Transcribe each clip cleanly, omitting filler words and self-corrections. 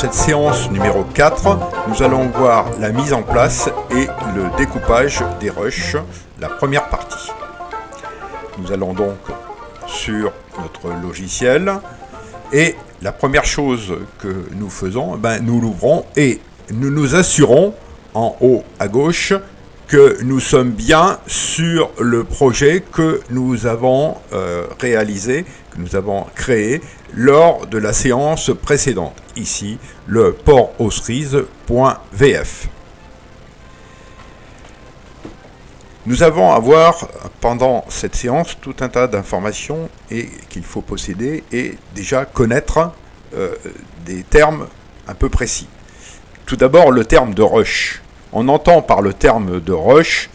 cette séance numéro 4, nous allons voir la mise en place et le découpage des rushs, la première partie. Nous allons donc sur notre logiciel et la première chose que nous faisons, nous l'ouvrons et nous nous assurons en haut à gauche que nous sommes bien sur le projet que nous avons réalisé, que nous avons créé lors de la séance précédente. Ici, le portosrize.vf. Nous allons avoir pendant cette séance tout un tas d'informations qu'il faut posséder et déjà connaître des termes un peu précis. Tout d'abord, le terme de rush. On entend par le terme de rush,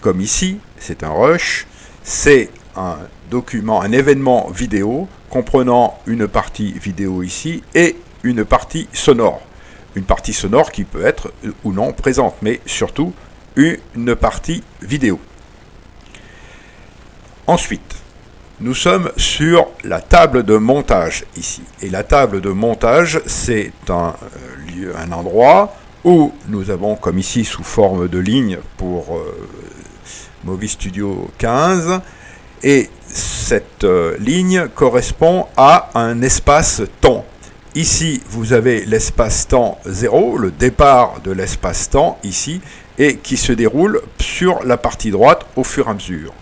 comme ici, c'est un rush, c'est un document, un événement vidéo comprenant une partie vidéo ici et une partie sonore. Une partie sonore qui peut être ou non présente, mais surtout une partie vidéo. Ensuite, nous sommes sur la table de montage ici. Et la table de montage, c'est un endroit où nous avons, comme ici, sous forme de ligne pour Movie Studio 15, et cette ligne correspond à un espace-temps. Ici, vous avez l'espace-temps 0, le départ de l'espace-temps ici, et qui se déroule sur la partie droite au fur et à mesure.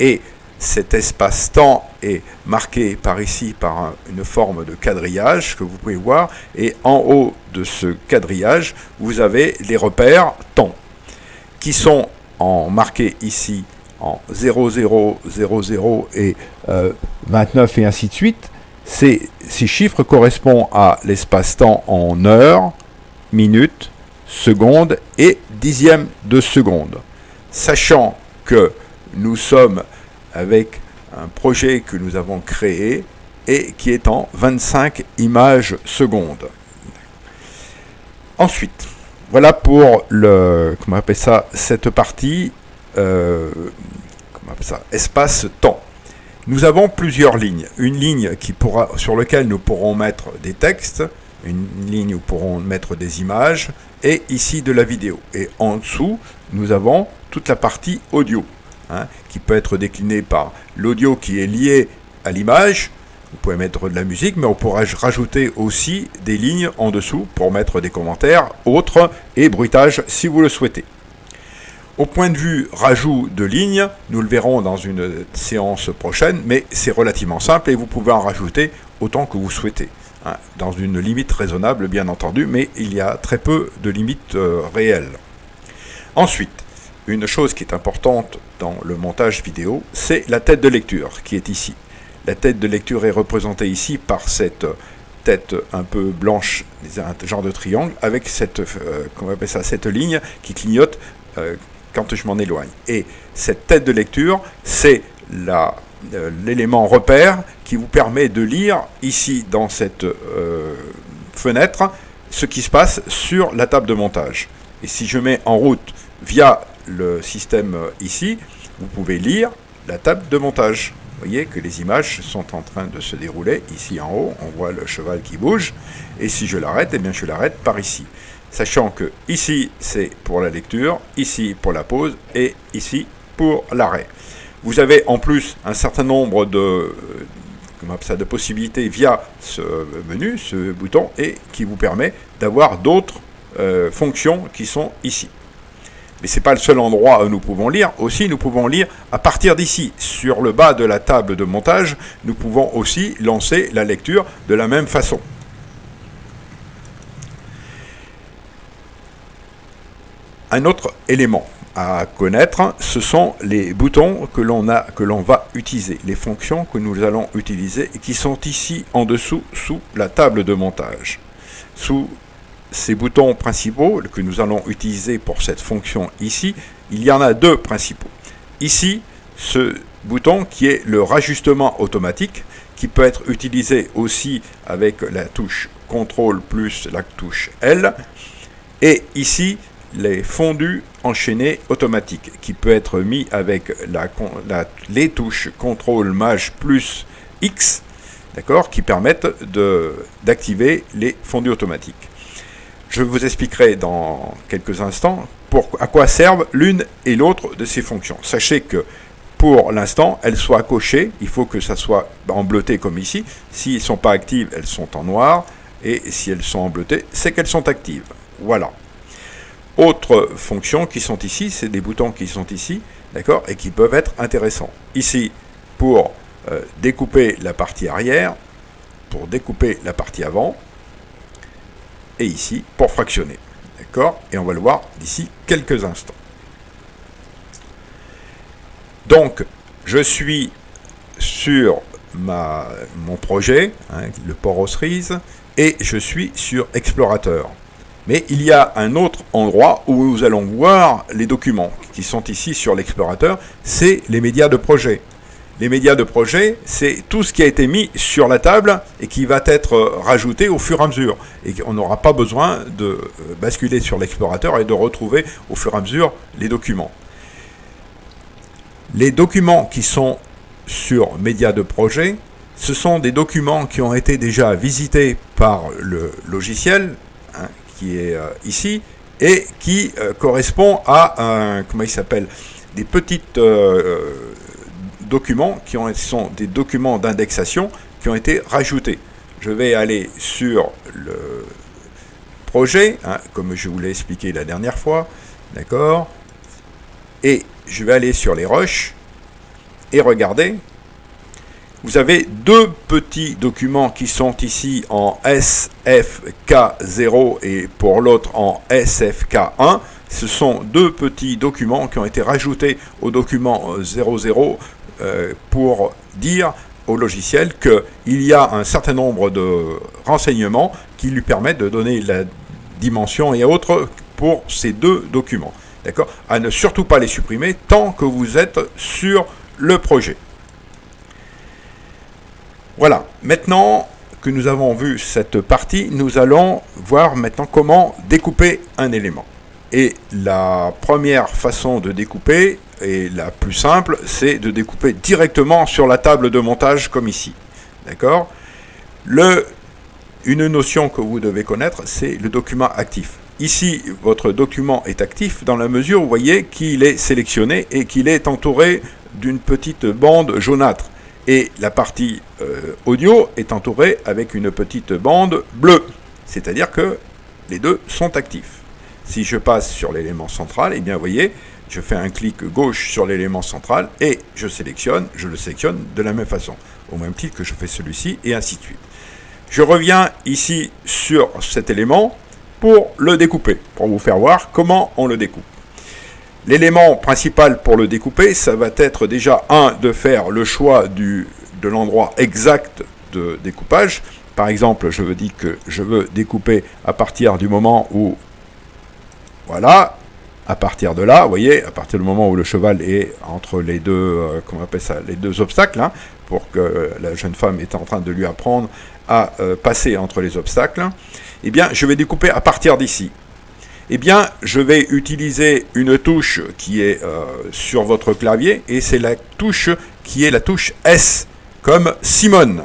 Et cet espace-temps est marqué par ici par une forme de quadrillage que vous pouvez voir, et en haut de ce quadrillage, vous avez les repères temps, qui sont marqués ici en 00, 00 et 29 et ainsi de suite. Ces chiffres correspondent à l'espace-temps en heures, minutes, secondes et dixièmes de seconde. Sachant que nous sommes avec un projet que nous avons créé et qui est en 25 images secondes. Ensuite, voilà pour cette partie espace-temps. Nous avons plusieurs lignes. Une ligne sur laquelle nous pourrons mettre des textes, une ligne où nous pourrons mettre des images, et ici de la vidéo. Et en dessous, nous avons toute la partie audio, qui peut être déclinée par l'audio qui est lié à l'image. Vous pouvez mettre de la musique, mais on pourra rajouter aussi des lignes en dessous pour mettre des commentaires, autres et bruitage si vous le souhaitez. Au point de vue rajout de lignes, nous le verrons dans une séance prochaine, mais c'est relativement simple et vous pouvez en rajouter autant que vous souhaitez, dans une limite raisonnable bien entendu, mais il y a très peu de limites réelles. Ensuite, une chose qui est importante dans le montage vidéo, c'est la tête de lecture qui est ici. La tête de lecture est représentée ici par cette tête un peu blanche, un genre de triangle, avec cette ligne qui clignote quand je m'en éloigne. Et cette tête de lecture, c'est l'élément repère qui vous permet de lire ici dans cette fenêtre ce qui se passe sur la table de montage. Et si je mets en route via le système ici, vous pouvez lire la table de montage. Vous voyez que les images sont en train de se dérouler. Ici en haut, on voit le cheval qui bouge. Et si je l'arrête, eh bien je l'arrête par ici. Sachant que ici, c'est pour la lecture, ici pour la pause et ici pour l'arrêt. Vous avez en plus un certain nombre de possibilités via ce menu, ce bouton, et qui vous permet d'avoir d'autres fonctions qui sont ici. Mais ce n'est pas le seul endroit où nous pouvons lire. Aussi, nous pouvons lire à partir d'ici. Sur le bas de la table de montage, nous pouvons aussi lancer la lecture de la même façon. Un autre élément à connaître, ce sont les boutons que l'on va utiliser, les fonctions que nous allons utiliser et qui sont ici en dessous sous la table de montage. Sous ces boutons principaux que nous allons utiliser pour cette fonction ici, il y en a deux principaux. Ici, ce bouton qui est le rajustement automatique, qui peut être utilisé aussi avec la touche CTRL plus la touche L, et ici, les fondus enchaînés automatiques, qui peut être mis avec les touches CTRL Maj plus X, d'accord, qui permettent d'activer les fondus automatiques. Je vous expliquerai dans quelques instants à quoi servent l'une et l'autre de ces fonctions. Sachez que pour l'instant, elles soient cochées, il faut que ça soit en bleuté comme ici. S'ils ne sont pas actives, elles sont en noir, et si elles sont en bleuté, c'est qu'elles sont actives. Voilà. Autres fonctions qui sont ici, c'est des boutons qui sont ici, d'accord, et qui peuvent être intéressants. Ici, pour découper la partie arrière, pour découper la partie avant, et ici pour fractionner. D'accord? Et on va le voir d'ici quelques instants. Donc, je suis sur mon projet, le port aux cerises, et je suis sur Explorateur. Mais il y a un autre endroit où nous allons voir les documents qui sont ici sur l'Explorateur, c'est les médias de projet. Les médias de projet, c'est tout ce qui a été mis sur la table et qui va être rajouté au fur et à mesure. Et on n'aura pas besoin de basculer sur l'explorateur et de retrouver au fur et à mesure les documents. Les documents qui sont sur médias de projet, ce sont des documents qui ont été déjà visités par le logiciel, qui est ici, et qui correspond à des petites documents sont des documents d'indexation qui ont été rajoutés. Je vais aller sur le projet, comme je vous l'ai expliqué la dernière fois, d'accord, et je vais aller sur les rushs et regardez, vous avez deux petits documents qui sont ici en SFK0 et pour l'autre en SFK1. Ce sont deux petits documents qui ont été rajoutés au document 00 pour dire au logiciel qu'il y a un certain nombre de renseignements qui lui permettent de donner la dimension et autres pour ces deux documents. D'accord ? À ne surtout pas les supprimer tant que vous êtes sur le projet. Voilà. Maintenant que nous avons vu cette partie, nous allons voir maintenant comment découper un élément. Et la première façon de découper, et la plus simple, c'est de découper directement sur la table de montage comme ici. D'accord ? Une notion que vous devez connaître, c'est le document actif. Ici, votre document est actif dans la mesure où vous voyez qu'il est sélectionné et qu'il est entouré d'une petite bande jaunâtre. Et la partie audio est entourée avec une petite bande bleue. C'est-à-dire que les deux sont actifs. Si je passe sur l'élément central, eh bien, vous voyez, je fais un clic gauche sur l'élément central et je le sélectionne de la même façon, au même titre que je fais celui-ci et ainsi de suite. Je reviens ici sur cet élément pour le découper, pour vous faire voir comment on le découpe. L'élément principal pour le découper, ça va être déjà de faire le choix de l'endroit exact de découpage. Par exemple, je veux dire que je veux découper à partir du moment où, voilà, à partir de là, vous voyez, à partir du moment où le cheval est entre les deux, les deux obstacles, pour que la jeune femme est en train de lui apprendre à passer entre les obstacles, eh bien, je vais découper à partir d'ici. Eh bien, je vais utiliser une touche qui est sur votre clavier, et c'est la touche qui est la touche S, comme Simone.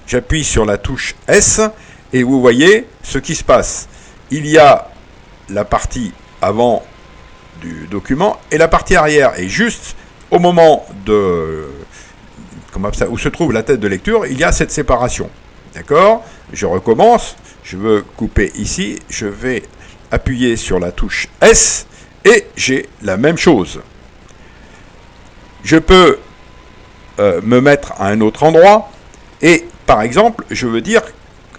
J'appuie sur la touche S, et vous voyez ce qui se passe. Il y a la partie avant du document et la partie arrière. Et juste au moment où se trouve la tête de lecture, il y a cette séparation. D'accord ? Je recommence. Je veux couper ici. Je vais appuyer sur la touche S et j'ai la même chose. Je peux me mettre à un autre endroit et, par exemple, je veux dire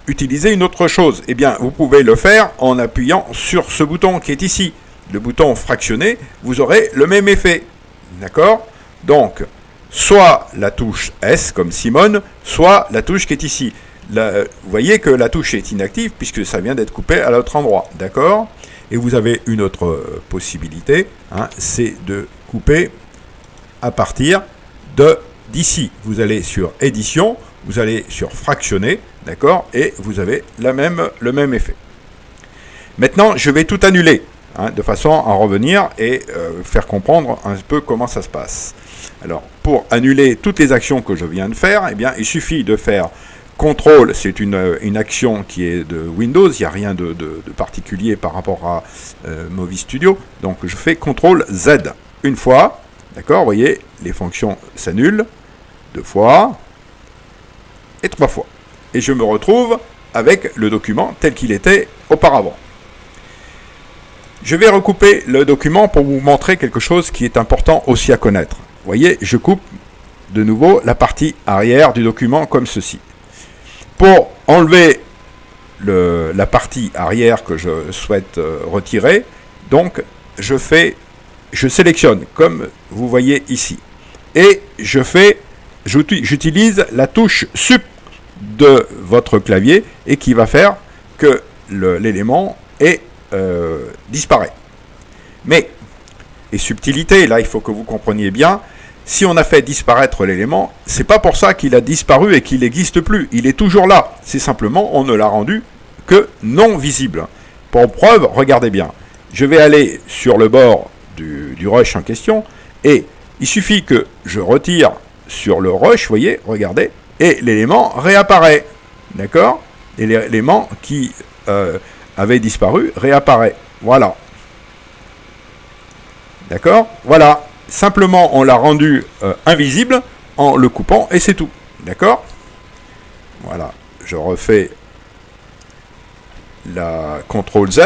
utiliser une autre chose. Eh bien, vous pouvez le faire en appuyant sur ce bouton qui est ici. Le bouton fractionné, vous aurez le même effet. D'accord ? Donc, soit la touche S comme Simone, soit la touche qui est ici. Là, vous voyez que la touche est inactive puisque ça vient d'être coupé à l'autre endroit. D'accord ? Et vous avez une autre possibilité, c'est de couper à partir d'ici. Vous allez sur édition, vous allez sur fractionner, d'accord ? Et vous avez le même effet. Maintenant, je vais tout annuler, de façon à revenir et faire comprendre un peu comment ça se passe. Alors, pour annuler toutes les actions que je viens de faire, eh bien, il suffit de faire Contrôle, c'est une action qui est de Windows, il n'y a rien de particulier par rapport à Movie Studio. Donc je fais CTRL Z une fois, d'accord, vous voyez, les fonctions s'annulent, 2 fois et 3 fois. Et je me retrouve avec le document tel qu'il était auparavant. Je vais recouper le document pour vous montrer quelque chose qui est important aussi à connaître. Vous voyez, je coupe de nouveau la partie arrière du document comme ceci. Pour enlever la partie arrière que je souhaite retirer, donc je sélectionne comme vous voyez ici. Et j'utilise la touche Sup de votre clavier et qui va faire que l'élément disparaît. Mais, et subtilité, là il faut que vous compreniez bien, si on a fait disparaître l'élément, c'est pas pour ça qu'il a disparu et qu'il n'existe plus. Il est toujours là. C'est simplement, on ne l'a rendu que non visible. Pour preuve, regardez bien. Je vais aller sur le bord du rush en question et il suffit que je retire sur le rush, vous voyez, regardez, et l'élément réapparaît. D'accord? Et l'élément qui avait disparu réapparaît. Voilà. D'accord? Voilà. Simplement, on l'a rendu invisible en le coupant et c'est tout. D'accord? Voilà. Je refais la CTRL Z.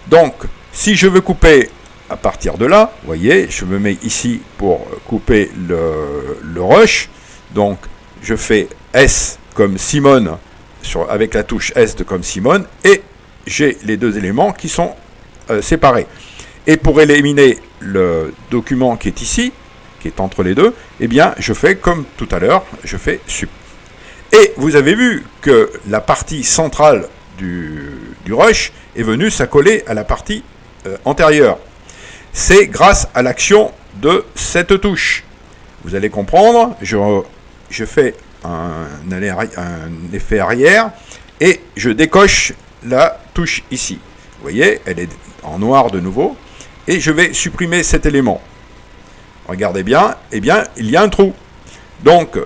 Donc, si je veux couper à partir de là, vous voyez, je me mets ici pour couper le rush. Donc, je fais S comme Simone avec la touche S de comme Simone et j'ai les deux éléments qui sont séparés. Et pour éliminer le document qui est ici, qui est entre les deux, eh bien, je fais comme tout à l'heure, je fais Sup. Et vous avez vu que la partie centrale du rush est venue s'accoler à la partie antérieure. C'est grâce à l'action de cette touche. Vous allez comprendre, je fais un effet arrière et je décoche la touche ici. Vous voyez, elle est en noir de nouveau. Et je vais supprimer cet élément. Regardez bien, eh bien, il y a un trou. Donc,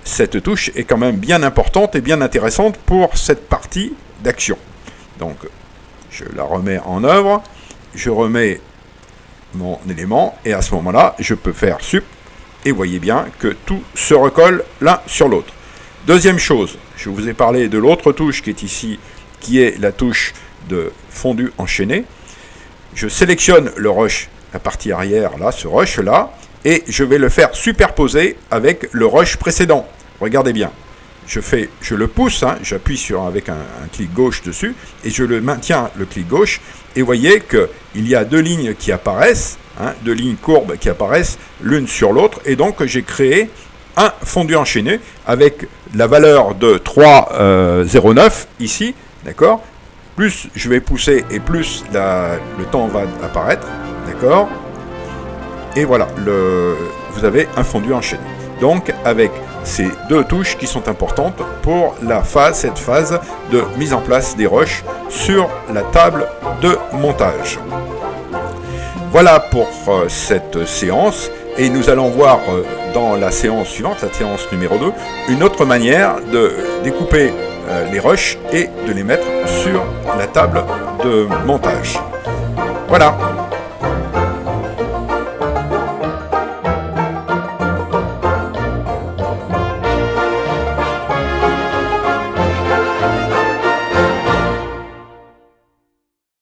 cette touche est quand même bien importante et bien intéressante pour cette partie d'action. Donc, je la remets en œuvre, je remets mon élément, et à ce moment-là, je peux faire Sup, et vous voyez bien que tout se recolle l'un sur l'autre. Deuxième chose, je vous ai parlé de l'autre touche qui est ici, qui est la touche de fondu enchaîné. Je sélectionne le rush, la partie arrière, là, ce rush-là, et je vais le faire superposer avec le rush précédent. Regardez bien. Je le pousse, hein, j'appuie avec un clic gauche dessus, et je le maintiens, le clic gauche, et vous voyez qu'il y a deux lignes qui apparaissent, hein, deux lignes courbes qui apparaissent l'une sur l'autre, et donc j'ai créé un fondu enchaîné avec la valeur de 3,09 ici, d'accord ? Plus je vais pousser et plus le temps va apparaître, d'accord? Et voilà, vous avez un fondu enchaîné. Donc avec ces deux touches qui sont importantes pour cette phase de mise en place des rushs sur la table de montage. Voilà pour cette séance et nous allons voir dans la séance suivante, la séance numéro 2, une autre manière de découper les rushs et de les mettre sur la table de montage. Voilà.